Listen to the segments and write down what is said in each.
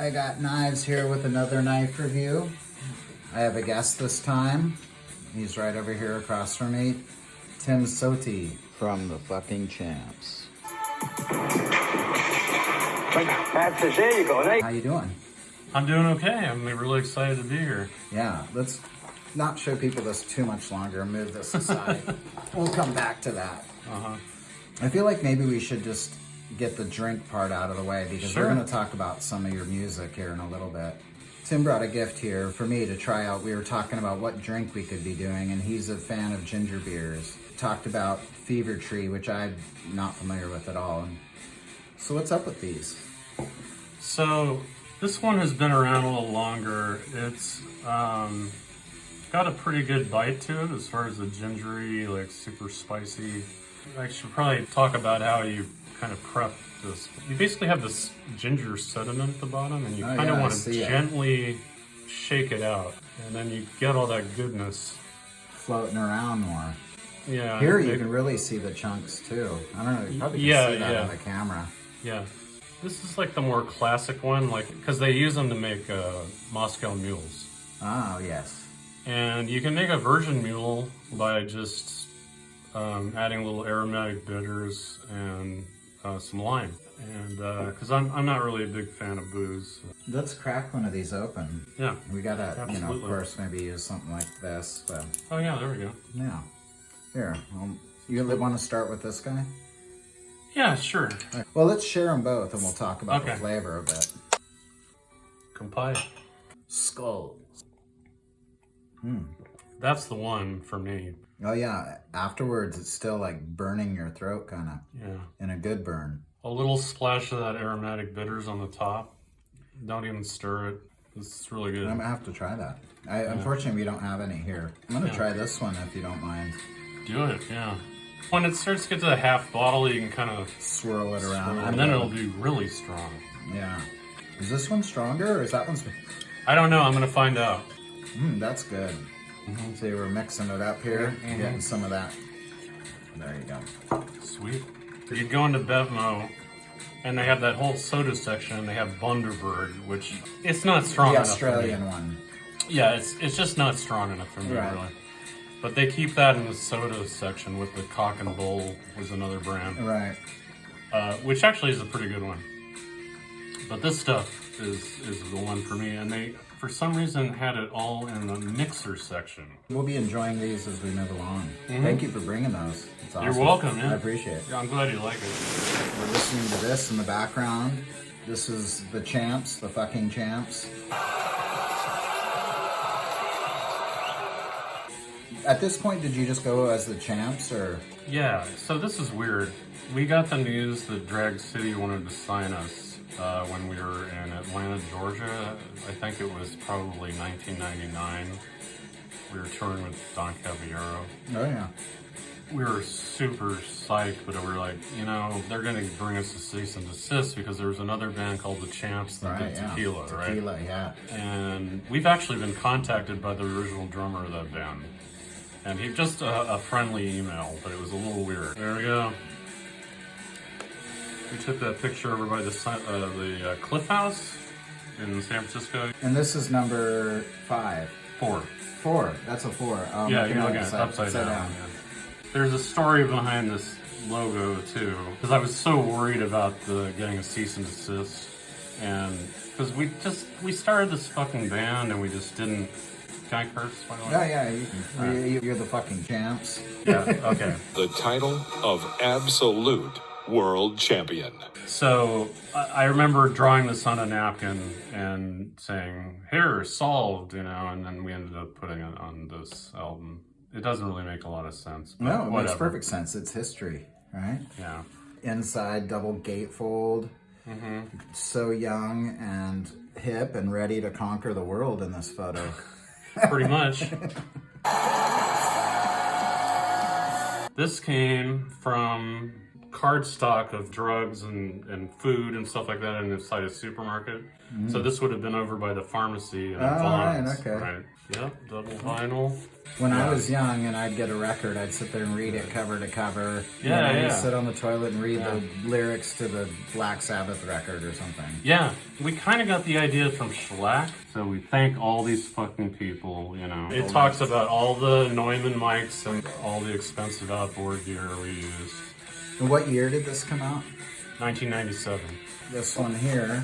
I got knives here with another knife review. I have a guest this time. He's right over here across from me. Tim Soete from the fucking Champs. There you go. How you doing? I'm doing okay. I'm really excited to be here. Yeah, let's not show people this too much longer. Move this aside. We'll come back to that. I feel like maybe we should just get the drink part out of the way because we're going to talk about some of your music here in a little bit. Tim brought a gift here for me to try out. We were talking about what drink we could be doing, and he's a fan of ginger beers. Talked about Fever Tree, which I'm not familiar with at all. So what's up with these? So this one has been around a little longer. It's got a pretty good bite to it as far as the gingery, like super spicy. I should probably talk about how you kind of prep this. You basically have this ginger sediment at the bottom, and you kind of want to gently shake it out, and then you get all that goodness floating around more. Yeah. Here you can really see the chunks too. I don't know, you probably can see that on the camera. Yeah. This is like the more classic one, like because they use them to make Moscow mules. Oh, yes. And you can make a virgin mule by just adding little aromatic bitters and some lime. And because I'm not really a big fan of booze. Let's crack one of these open. Yeah. We gotta, you know, of course, maybe use something like this. But... Oh yeah, there we go. Yeah. Here, you want to start with this guy? Yeah, sure. Right. Well, let's share them both and we'll talk about the flavor a bit. Kampai. Skulls. That's the one for me. Oh yeah, afterwards it's still like burning your throat kind of. Yeah. And a good burn. A little splash of that aromatic bitters on the top. Don't even stir it. This is really good. I'm gonna have to try that. Unfortunately, we don't have any here. I'm gonna try this one if you don't mind. Do it, yeah. When it starts to get to the half bottle, you can kind of swirl it around. And then it'll be really strong. Yeah. Is this one stronger or is that one? I don't know. I'm gonna find out. That's good. So we're mixing it up here, getting some of that. There you go. Sweet. You go into Bevmo, and they have that whole soda section, and they have Bundaberg, which it's not strong enough. The Australian one. Yeah, it's just not strong enough for me, really. But they keep that in the soda section with the Cock and Bull was another brand. Right. Which actually is a pretty good one. But this stuff is the one for me, and they, for some reason, had it all in the mixer section. We'll be enjoying these as we move along. Thank you for bringing those. It's awesome. You're welcome, man. I appreciate it. Yeah, I'm glad you like it. We're listening to this in the background. This is the Champs, the fucking Champs. At this point, did you just go as the Champs, or? Yeah, so this is weird. We got the news that Drag City wanted to sign us when we were in Atlanta, Georgia. I think it was probably 1999. We were touring with Don Caballero. Oh, yeah. We were super psyched, but we were like, you know, they're going to bring us a cease and desist because there was another band called the Champs that did Tequila, right? Tequila, yeah. And we've actually been contacted by the original drummer of that band. And he just a friendly email, but it was a little weird. There we go. We took that picture over by the Cliff House in San Francisco. And this is number 5. 4. 4. That's a 4. Yeah, you're looking at it upside down. Yeah. There's a story behind this logo too, because I was so worried about getting a cease and desist, and because we started this fucking band and we just didn't. Can I curse, by the way? Yeah, you can. You're the fucking Champs. Yeah, okay. The title of absolute world champion. So I remember drawing this on a napkin and saying, "Here, solved," you know, and then we ended up putting it on this album. It doesn't really make a lot of sense. But no, it makes perfect sense. It's history, right? Yeah. Inside, double gatefold. So young and hip and ready to conquer the world in this photo. Pretty much. This came from cardstock of drugs and food and stuff like that inside a supermarket. So this would have been over by the pharmacy in Vaughn's. Right, okay. Right. Yep, double vinyl. When I Yeah. was young and I'd get a record, I'd sit there and read it cover to cover. Yeah, I'd yeah. sit on the toilet and read the lyrics to the Black Sabbath record or something. Yeah, we kind of got the idea from Shellac, so we thank all these fucking people, you know. It talks about all the Neumann mics and all the expensive outboard gear we used. And what year did this come out? 1997. This one here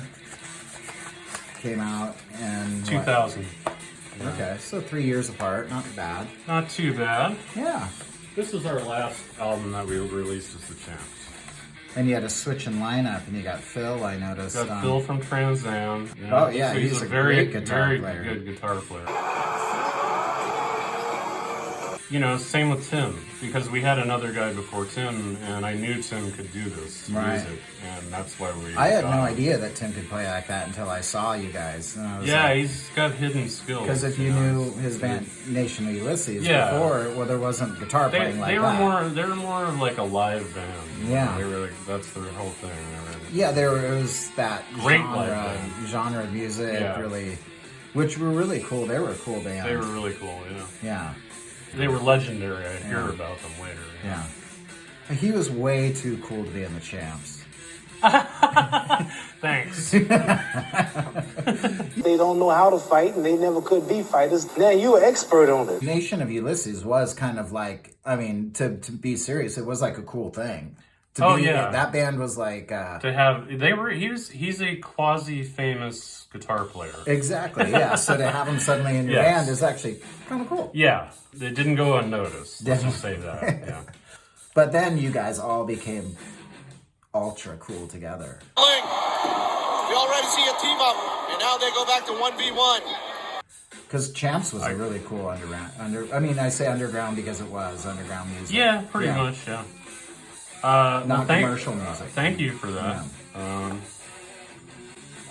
came out in 2000. What? Okay, so 3 years apart, not bad. Not too bad. Yeah. This is our last album that we released as the Champs. And you had a switch in lineup, and you got Phil, I noticed. Got Phil from Trans Am. You know, Oh, yeah, he's a very, great guitar very player. good guitar player. You know, same with Tim, because we had another guy before Tim, and I knew Tim could do this music, and that's why we. I had no got him. idea that Tim could play like that until I saw you guys. And I was Yeah, like, he's got hidden skills. because if you knew his band Nation of Ulysses Yeah. before, well, there wasn't guitar They, playing like they were that. more of like a live band. Yeah. They were like, that's their whole thing. They were- Yeah, there was that Great live band. genre of music, Yeah. really, which were really cool. They were a cool band. They were really cool, yeah. Yeah, They were legendary. I'd hear about them later. yeah. He was way too cool to be in the Champs. Thanks. They don't know how to fight, and they never could be fighters. Now you're an expert on it. Nation of Ulysses was kind of like, I mean, to be serious, it was like a cool thing. That band was like To have he's a quasi famous guitar player. exactly, yeah. So to have him suddenly in your Yes. band is actually kind of cool. Yeah, it didn't go unnoticed. Let's just say that. Yeah. But then you guys all became ultra cool together. We already see a team up, and now they go back to 1v1. Because Champs was a really cool underground. I mean, I say underground because it was underground music. Yeah, pretty much. Yeah. Not commercial music. Thank you for that.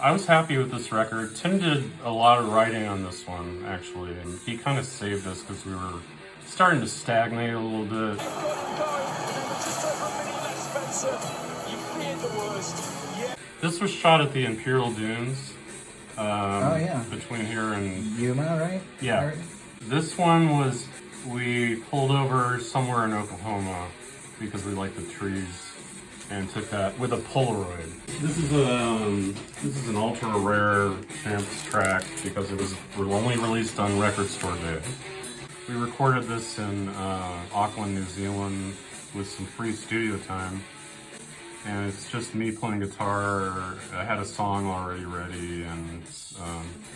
I was happy with this record. Tim did a lot of writing on this one, actually, and he kind of saved us because we were starting to stagnate a little bit. This was shot at the Imperial Dunes. Between here and Yuma, right? yeah. Right? This one was, we pulled over somewhere in Oklahoma because we liked the trees and took that with a Polaroid. This is an ultra rare Champs track because it was only released on Record Store Day. We recorded this in Auckland, New Zealand with some free studio time. And it's just me playing guitar. I had a song already ready, and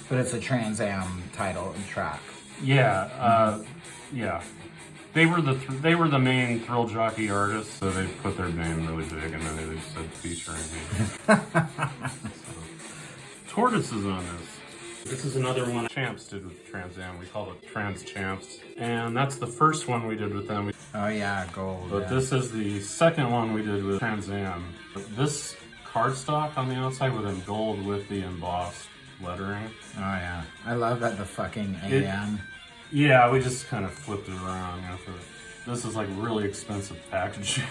But it's a Trans Am title and track. yeah. They were the main thrill jockey artists, so they put their name really big, and then they just said featuring me. Tortoises on this. This is another one Champs did with Trans Am. We call it Trans Champs, and that's the first one we did with them. Oh yeah, gold. But yeah. this is the second one we did with Trans Am. This cardstock on the outside with in gold with the embossed lettering. Oh yeah, I love that the fucking AM. Yeah, we just kind of flipped it around. You know, this is like really expensive packaging.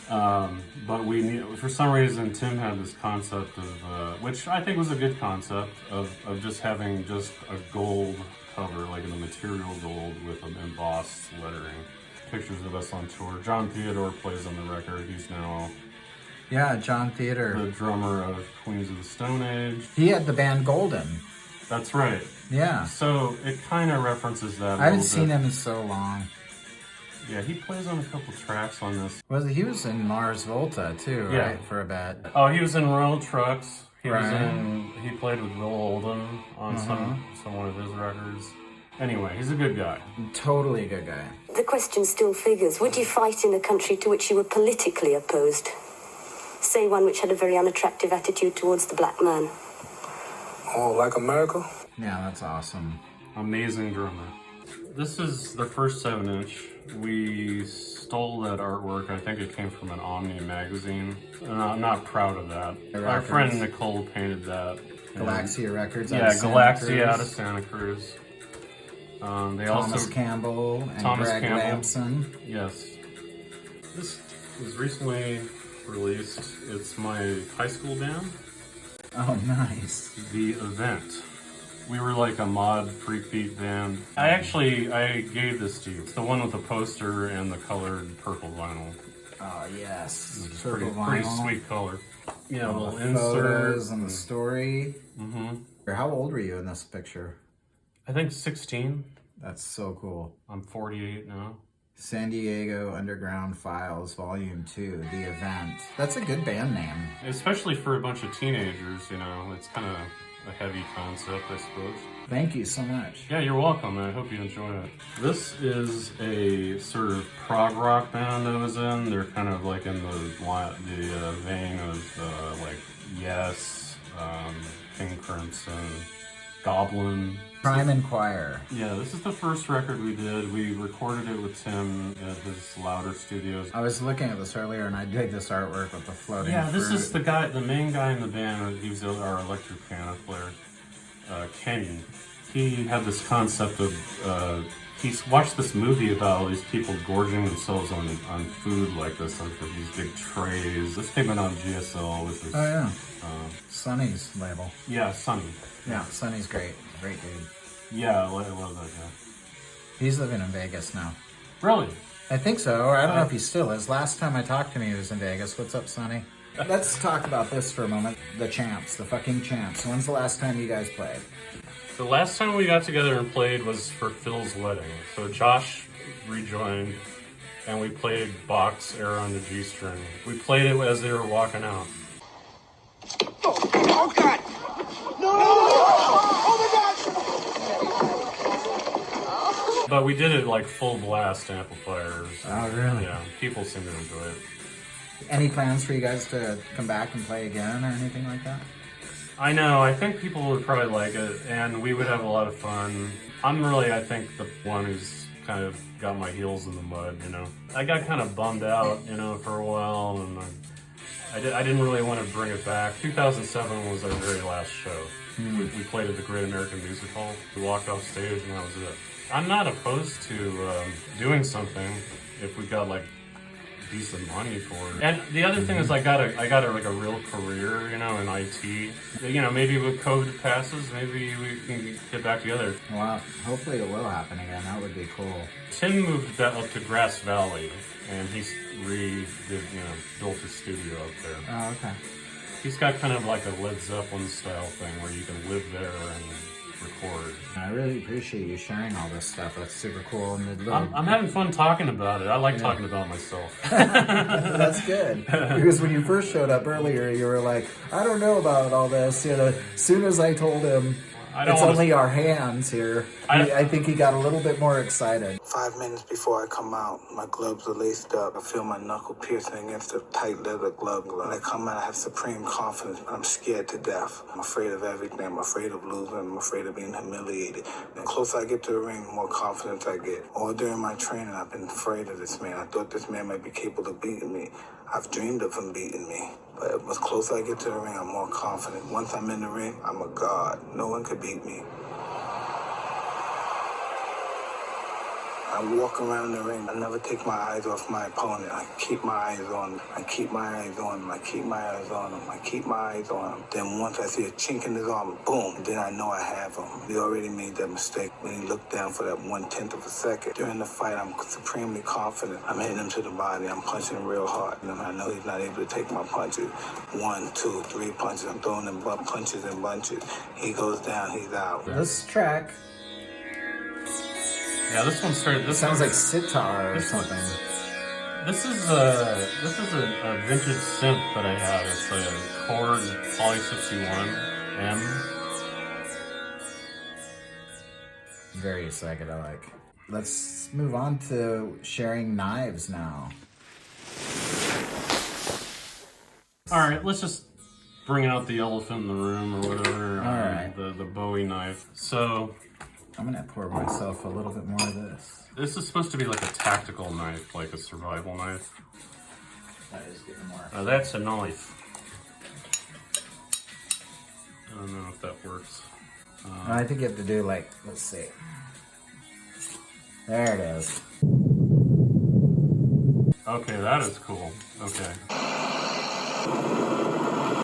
But we need, for some reason, Tim had this concept of, which I think was a good concept, of just having just a gold cover, like the material gold with an embossed lettering. Pictures of us on tour. John Theodore plays on the record. He's now Yeah, John Theater. the drummer of Queens of the Stone Age. He had the band Golden. That's right. Yeah. So it kind of references that. I haven't seen him in so long. Yeah, he plays on a couple tracks on this. He was in Mars Volta too, Yeah. right? For a bit. Oh, he was in Royal Trucks. He Right. he played with Bill Oldham on some one of his records. Anyway, he's a good guy. Totally a good guy. The question still figures. Would you fight in a country to which you were politically opposed? Say one which had a very unattractive attitude towards the black man. Oh, like America? Yeah, that's awesome. Amazing drummer. This is the first 7-inch. We stole that artwork. I think it came from an Omni magazine. And I'm not proud of that. Our friend Nicole painted that. Galaxia Records. Yeah, Galaxia out of Santa Cruz. They Thomas also Campbell and Thomas Greg Campbell. Lamson. Yes. This was recently released. It's my high school band, Oh, nice. The Event, We were like a mod freak beat band. I gave this to you. It's the one with the poster and the colored purple vinyl. Oh yes, It's purple pretty vinyl. sweet color. Yeah, All little the insert photos and the story. How old were you in this picture? I think 16. That's so cool. I'm 48 now. San Diego Underground Files Volume 2, The Event. That's a good band name. Especially for a bunch of teenagers, you know, it's kind of a heavy concept, I suppose. Thank you so much. Yeah, you're welcome. I hope you enjoy it. This is a sort of prog rock band I was in. They're kind of like in the vein of like Yes, King Crimson, Goblin. Crime and Choir. Yeah, this is the first record we did. We recorded it with Tim at his Louder Studios. I was looking at this earlier and I dig this artwork with the floating Yeah, this fruit. is the main guy in the band. He was our electric piano player, Kenny. He had this concept of, he's watched this movie about all these people gorging themselves on food like this, like with these big trays. This came out on GSL, which is... Oh yeah, Sonny's label. Yeah, Sonny. Yeah, Sonny's great. Great dude. Yeah, I love that guy. He's living in Vegas now. Really? I think so, or I don't know if he still is. Last time I talked to him, he was in Vegas. What's up, Sonny? Let's talk about this for a moment. The Champs, the fucking Champs. When's the last time you guys played? The last time we got together and played was for Phil's wedding. So Josh rejoined, and we played Bach's Air on the G string. We played it as they were walking out. Oh, God! But we did it like full blast amplifiers. Oh, really? Yeah, people seem to enjoy it. Any plans for you guys to come back and play again or anything like that? I know, I think people would probably like it, and we would have a lot of fun. I'm really, I think, the one who's kind of got my heels in the mud, you know. I got kind of bummed out, you know, for a while, and I didn't really want to bring it back. 2007 was our very last show. We played at the Great American Music Hall. We walked off stage, and that was it. I'm not opposed to doing something if we got like decent money for it. And the other thing is, I got like a real career, you know, in IT. You know, maybe with COVID passes, maybe we can get back together. Well, hopefully it will happen again. That would be cool. Tim moved that up to Grass Valley, and he's built his studio up there. Oh, okay. He's got kind of like a Led Zeppelin style thing where you can live there and record. I really appreciate you sharing all this stuff. That's super cool. And I'm having fun talking about it. I like talking about myself. That's good. Because when you first showed up earlier, you were like, I don't know about all this. You know, as soon as I told him it's only our hands here, I think he got a little bit more excited. 5 minutes before I come out, my gloves are laced up. I feel my knuckle piercing against a tight leather glove. When I come out, I have supreme confidence. I'm scared to death. I'm afraid of everything. I'm afraid of losing. I'm afraid of being humiliated. The closer I get to the ring, the more confidence I get. All during my training, I've been afraid of this man. I thought this man might be capable of beating me. I've dreamed of him beating me. But as closer I get to the ring, I'm more confident. Once I'm in the ring, I'm a god. No one could beat me. I walk around the ring. I never take my eyes off my opponent. I keep my eyes on him. I keep my eyes on him. I keep my eyes on him. I keep my eyes on him. Then once I see a chink in his arm, boom, then I know I have him. He already made that mistake when he looked down for that 1/10 of a second. During the fight, I'm supremely confident. I'm hitting him to the body. I'm punching him real hard. And I know he's not able to take my punches. 1, 2, 3 punches. I'm throwing him punches and bunches. He goes down, he's out. This track Yeah, this sounds like sitar or something. This is a vintage synth that I have. It's a Chord Poly 61M. Very psychedelic. Let's move on to sharing knives now. All right, let's just bring out the elephant in the room or whatever. All right. The Bowie knife. So I'm gonna pour myself a little bit more of this. this is supposed to be like a tactical knife, like a survival knife. That is getting more. Now that's a knife. I don't know if that works. I think you have to do like, let's see. There it is. Okay, that is cool. Okay.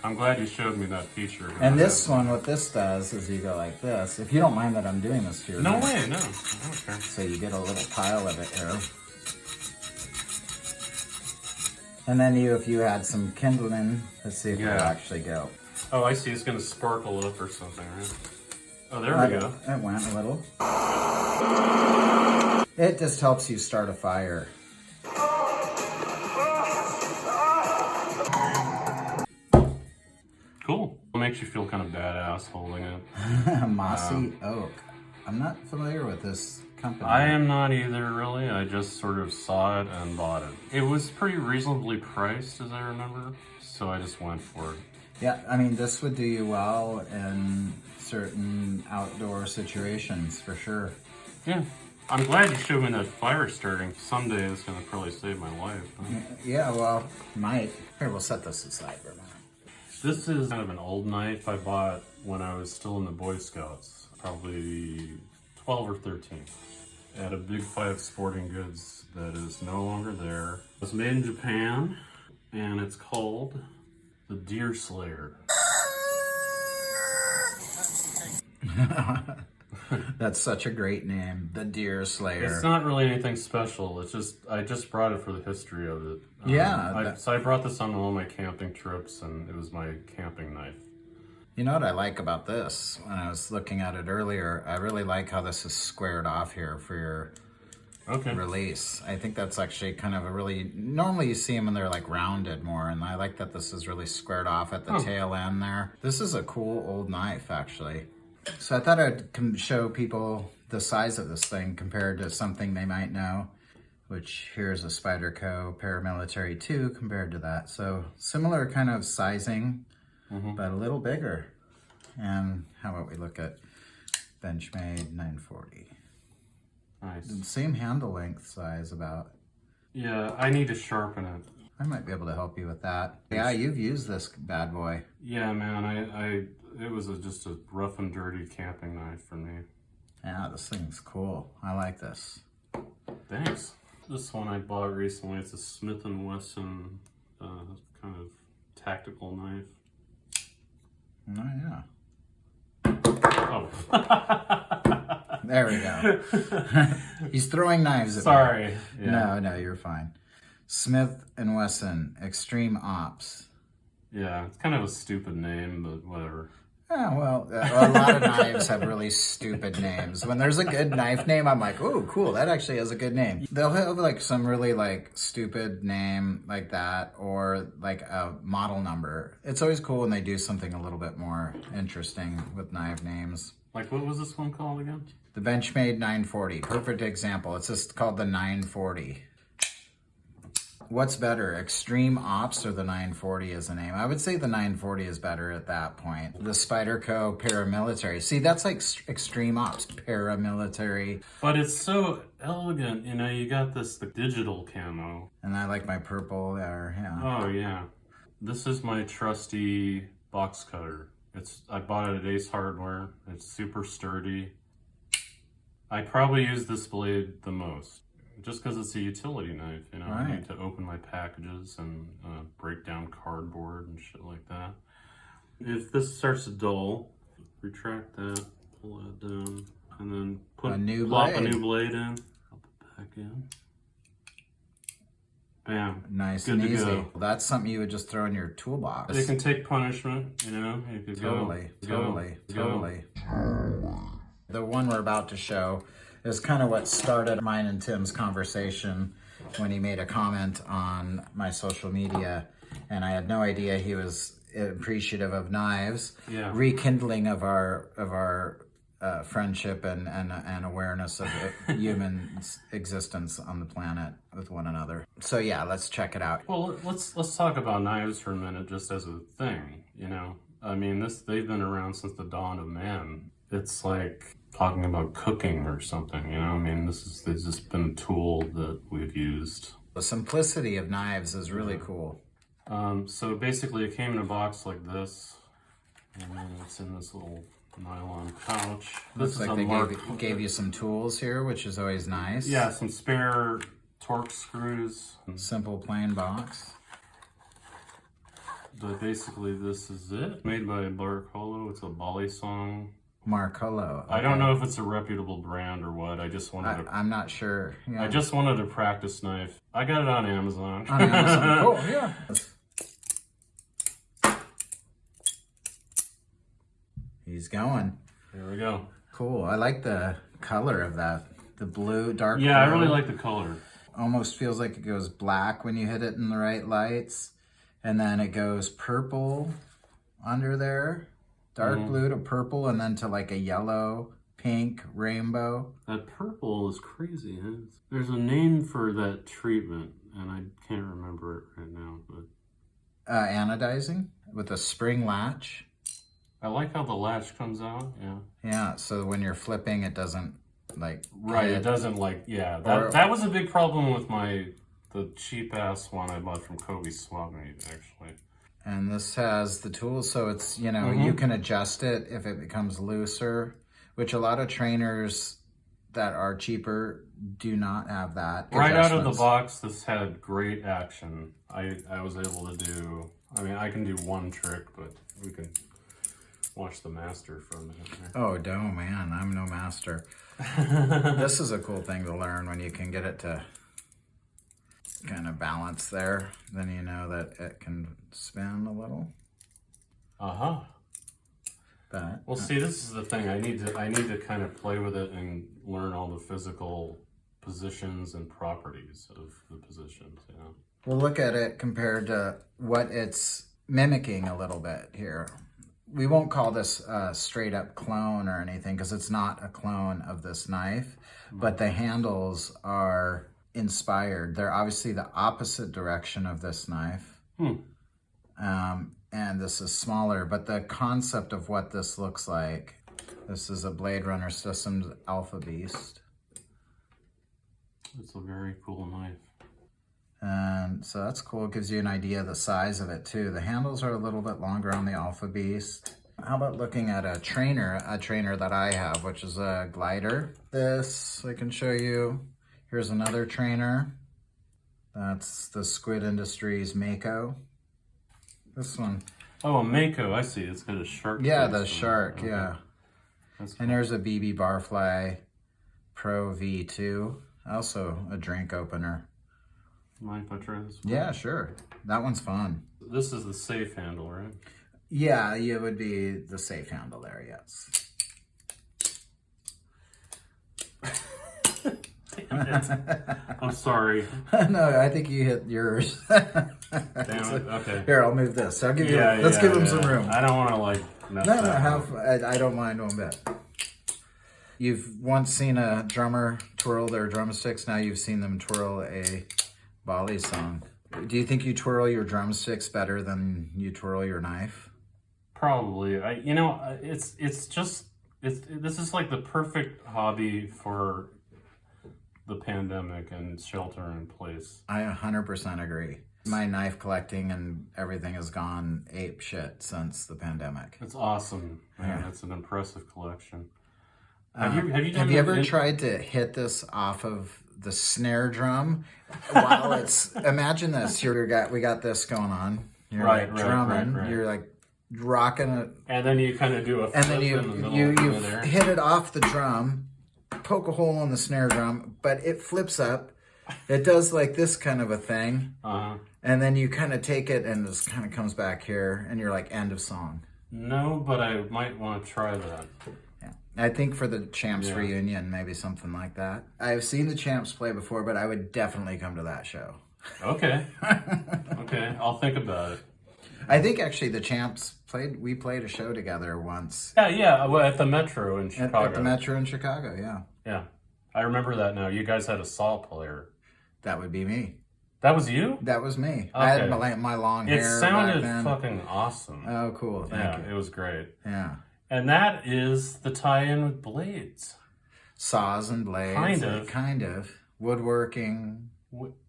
I'm glad you showed me that feature. And this one, what this does is you go like this. If you don't mind that I'm doing this to your No knife. way, no. I don't care. So you get a little pile of it here. And then if you had some kindling, let's see if it'll actually go. Oh, I see. It's going to sparkle up or something, right? Oh, there we go. It went a little. It just helps you start a fire. Cool. It makes you feel kind of badass holding it. Mossy oak. I'm not familiar with this company. I am not either, really. I just sort of saw it and bought it. It was pretty reasonably priced, as I remember, so I just went for it. Yeah, I mean, this would do you well in certain outdoor situations, for sure. Yeah. I'm glad you showed me that fire starting. Someday it's going to probably save my life. Huh? Yeah, well, might. Here, we'll set this aside for a minute. This is kind of an old knife I bought when I was still in the Boy Scouts, probably 12 or 13, at a Big Five Sporting Goods that is no longer there. It was made in Japan, and it's called the Deer Slayer. That's such a great name, the Deer Slayer. It's not really anything special. It's just, I just brought it for the history of it. So I brought this on all my camping trips, and it was my camping knife. You know what I like about this? When I was looking at it earlier, I really like how this is squared off here for your release. I think that's actually kind of a really, normally you see them and they're like rounded more, and I like that this is really squared off at the tail end there. This is a cool old knife, actually. So I thought I'd show people the size of this thing compared to something they might know, which here's a Spyderco Paramilitary 2 compared to that. So similar kind of sizing, but a little bigger. And how about we look at Benchmade 940? Nice. Same handle length size about. Yeah, I need to sharpen it. I might be able to help you with that. Yeah, you've used this bad boy. Yeah, man, it was just a rough and dirty camping knife for me. Yeah, this thing's cool. I like this. Thanks. This one I bought recently. It's a Smith & Wesson kind of tactical knife. Oh, yeah. Oh. There we go. He's throwing knives at me. Sorry. Yeah. No, you're fine. Smith & Wesson Extreme Ops. Yeah, it's kind of a stupid name, but whatever. Yeah, well, a lot of knives have really stupid names. When there's a good knife name, I'm like, oh, cool, that actually has a good name. They'll have like some really like stupid name like that, or like a model number. It's always cool when they do something a little bit more interesting with knife names. Like, what was this one called again? The Benchmade 940, perfect example. It's just called the 940. What's better, Extreme Ops or the 940 as a name? I would say the 940 is better at that point. The Spyderco Paramilitary. See, that's like Extreme Ops, Paramilitary. But it's so elegant, you know, you got the digital camo. And I like my purple there, yeah. Oh, yeah. This is my trusty box cutter. I bought it at Ace Hardware. It's super sturdy. I probably use this blade the most. Just because it's a utility knife, you know, Right. I need to open my packages and break down cardboard and shit like that. If this starts to dull, retract that, pull that down, and then plop a new blade in, drop it back in. Bam. Nice Good and to easy. go. That's something you would just throw in your toolbox. It can take punishment, you know. You could Totally. go. The one we're about to show is kind of what started mine and Tim's conversation when he made a comment on my social media, and I had no idea he was appreciative of knives. Yeah. Rekindling of our friendship and awareness of human existence on the planet with one another. So yeah, let's check it out. Well, let's talk about knives for a minute, just as a thing. You know, I mean, they've been around since the dawn of man. It's like talking about cooking or something, you know? I mean, it's just been a tool that we've used. The simplicity of knives is really cool. So basically it came in a box like this, and then it's in this little nylon pouch. Looks like they gave you some tools here, which is always nice. Yeah, some spare Torx screws. Simple plain box. But basically, this is it. Made by Barcolo. It's a Balisong. Marcolo. Okay. I don't know if it's a reputable brand or what. I just wanted to. I'm not sure. Yeah. I just wanted a practice knife. I got it on Amazon. On Amazon. Cool. Yeah. He's going. There we go. Cool. I like the color of that. The blue, dark Yeah, I blue. really like the color. Almost feels like it goes black when you hit it in the right lights. And then it goes purple under there. Dark blue to purple, and then to like a yellow, pink, rainbow. That purple is crazy. Huh? There's a name for that treatment, and I can't remember it right now. But Anodizing with a spring latch. I like how the latch comes out. Yeah. Yeah, so when you're flipping, it doesn't like Right. It doesn't like. Yeah. That was a big problem with the cheap ass one I bought from Kobe Swap Meet, actually. And this has the tools, so it's, you know, you can adjust it if it becomes looser, which a lot of trainers that are cheaper do not have that. Right out of the box, this had great action. I was able to do, I mean, I can do one trick, but we can watch the master for a minute here. Oh, no, man, I'm no master. This is a cool thing to learn when you can get it to kind of balance there. Then you know that it can spin a little. Uh-huh. But Well, see, this is the thing. I need to kind of play with it and learn all the physical positions and properties of the positions, you know. we'll look at it compared to what it's mimicking a little bit here. We won't call this a straight up clone or anything because it's not a clone of this knife, but the handles are inspired. They're obviously the opposite direction of this knife. And this is smaller, but the concept of what this looks like, this is a Blade Runner Systems Alpha Beast. It's a very cool knife. And so that's cool. It gives you an idea of the size of it too. The handles are a little bit longer on the Alpha Beast. How about looking at a trainer that I have, which is a glider. This I can show you. Here's another trainer. That's the Squid Industries Mako. This one. Oh, a Mako, I see. It's got a shark. Yeah, face the on it. shark, Okay. yeah. That's cool. And there's a BB Barfly Pro V2. Also a drink opener. Mind if I try this one? Yeah, sure. That one's fun. This is the safe handle, right? Yeah, it would be the safe handle there, yes. I'm sorry. No, I think you hit yours. Damn it. Okay. Here, I'll move this. I'll give you. Yeah, Let's yeah, give him yeah. some room. I don't want to like mess No, that up. I don't mind one bit. You've once seen a drummer twirl their drumsticks. Now you've seen them twirl a Balisong. Do you think you twirl your drumsticks better than you twirl your knife? Probably. This is like the perfect hobby for the pandemic and shelter in place. I 100% agree. My knife collecting and everything has gone ape shit since the pandemic. It's awesome. Man, Yeah. it's an impressive collection. Have done you ever it- tried to hit this off of the snare drum while it's? Imagine this. We got this going on. You're Right, like right, drumming. right. You're like rocking it, And then you kind of do a flip and then in the middle you of there. hit it off the drum, poke a hole in the snare drum, but it flips up. It does like this kind of a thing, and then you kind of take it and this kind of comes back here, and you're like end of song. No, but I might want to try that. Yeah. I think for the Champs reunion, maybe something like that. I've seen the Champs play before, but I would definitely come to that show. Okay. Okay, I'll think about it. I think actually the Champs we played a show together once. Yeah, well, at the Metro in Chicago. At the Metro in Chicago, yeah. Yeah, I remember that now. You guys had a saw player. That would be me. That was you? That was me. I had Okay. my long It hair sounded back then. fucking awesome. Oh, cool. Thank Yeah, you. it was great. Yeah. And that is the tie-in with Blades. Saws and blades. Kind of. Woodworking.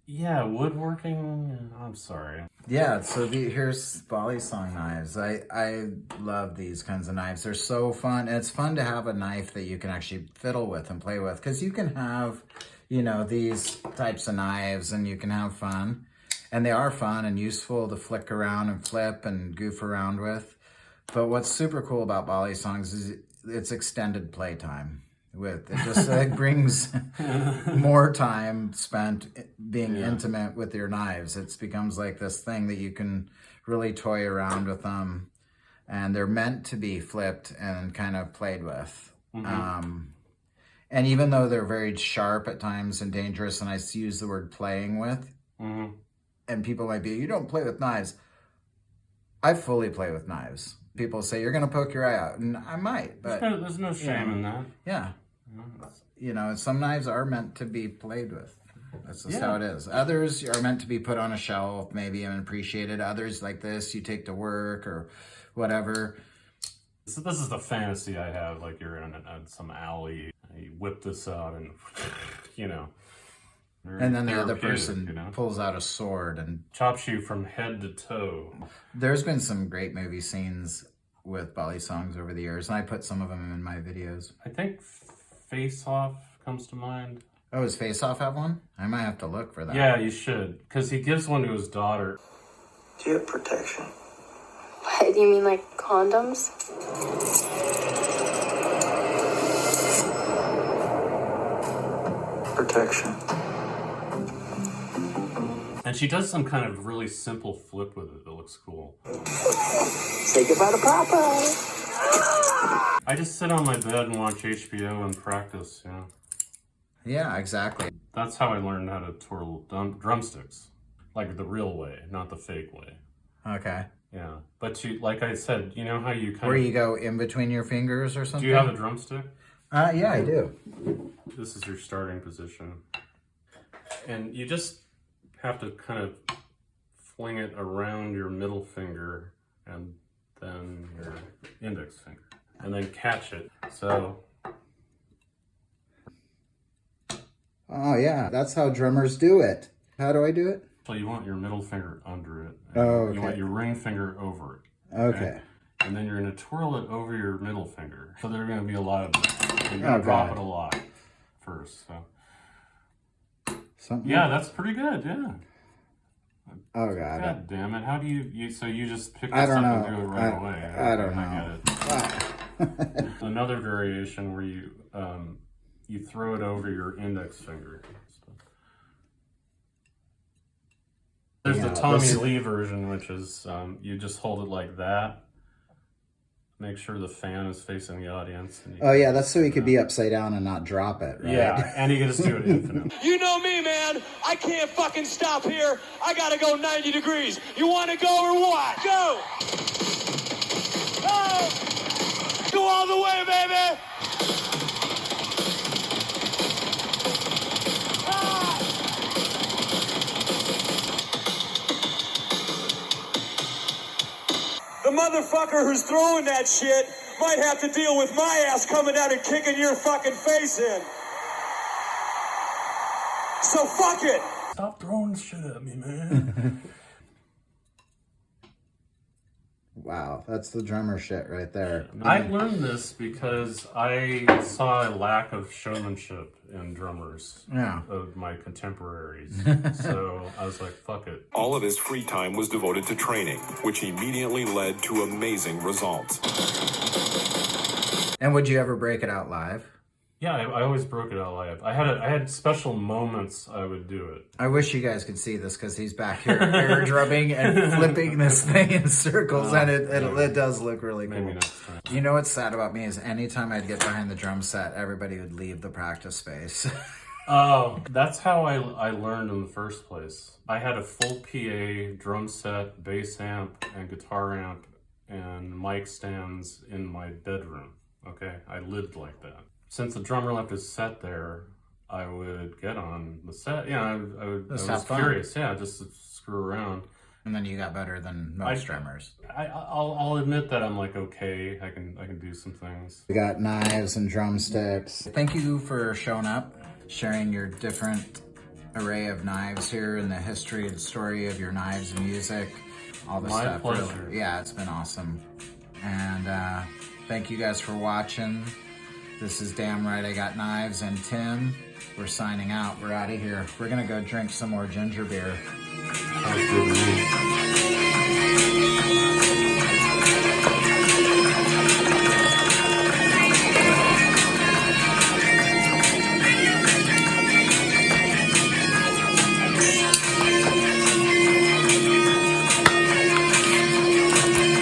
Yeah, woodworking. I'm sorry. Yeah, so here's Balisong knives. I love these kinds of knives. They're so fun. And it's fun to have a knife that you can actually fiddle with and play with. Because you can have, these types of knives and you can have fun. And they are fun and useful to flick around and flip and goof around with. But what's super cool about Balisongs is it's extended playtime. It just brings more time spent being intimate with your knives. It becomes like this thing that you can really toy around with them, and they're meant to be flipped and kind of played with. And even though they're very sharp at times and dangerous, and I use the word playing with, and people might be, you don't play with knives. I fully play with knives. People say, you're going to poke your eye out. And I might, but... There's no shame in that. Yeah. You know, some knives are meant to be played with. That's just how it is. Others are meant to be put on a shelf, maybe, and appreciated. Others, like this, you take to work or whatever. So this is the fantasy I have. Like you're in some alley, and you whip this out and, you know... And then the other person pulls out a sword and chops you from head to toe. There's been some great movie scenes with Balisongs over the years, and I put some of them in my videos. I think Face Off comes to mind. Oh, does Face Off have one? I might have to look for that. Yeah, you should, because he gives one to his daughter. Do you have protection? What, do you mean like condoms? Protection. And she does some kind of really simple flip with it that looks cool. Say goodbye to Papa. I just sit on my bed and watch HBO and practice, you know. Yeah, exactly. That's how I learned how to twirl drumsticks. Like the real way, not the fake way. Okay. Yeah. But you, like I said, you know how you kind Where of... you go in between your fingers or something? Do you have a drumstick? Yeah, I do. This is your starting position. And you just have to kind of fling it around your middle finger and then your index finger. And then catch it. So... Oh, yeah. That's how drummers do it. How do I do it? So you want your middle finger under it. Oh, okay. You want your ring finger over it. Okay. And then you're going to twirl it over your middle finger. So there's going to be a lot of it. You're going to drop it a lot first. So. Something? Yeah, that's pretty good, yeah. Oh, God. God damn it. How do you so you just pick I this don't up know. and do it right away. I don't know. Get it. Another variation where you throw it over your index finger. There's the Tommy Lee version, which is you just hold it like that. Make sure the fan is facing the audience. And Oh, yeah, that's so he could be upside down and not drop it, right? Yeah, and you can just do it infinitely. You know me, man. I can't fucking stop here. I gotta go 90 degrees. You wanna go or what? Go! Go! Go all the way, baby! The motherfucker who's throwing that shit might have to deal with my ass coming out and kicking your fucking face in. So fuck it. Stop throwing shit at me, man. Wow, that's the drummer shit right there. I learned this because I saw a lack of showmanship in drummers of my contemporaries. So I was like, fuck it. All of his free time was devoted to training, which immediately led to amazing results. And would you ever break it out live? Yeah, I always broke it out live. I had special moments I would do it. I wish you guys could see this because he's back here air drumming and flipping this thing in circles, and it does look really cool. Maybe next time. You know what's sad about me is anytime I'd get behind the drum set, everybody would leave the practice space. Oh, that's how I learned in the first place. I had a full PA, drum set, bass amp, and guitar amp, and mic stands in my bedroom. Okay, I lived like that. Since the drummer left his set there, I would get on the set. Yeah, I was curious. Yeah, just to screw around. And then you got better than most drummers. I'll admit that I'm like, okay, I can do some things. We got knives and drumsticks. Thank you for showing up, sharing your different array of knives here and the history and story of your knives and music, all the stuff. My pleasure. Yeah, it's been awesome. And thank you guys for watching. This is Damn Right I Got Knives and Tim. We're signing out. We're out of here. We're gonna go drink some more ginger beer.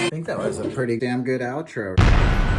I think that was a pretty damn good outro.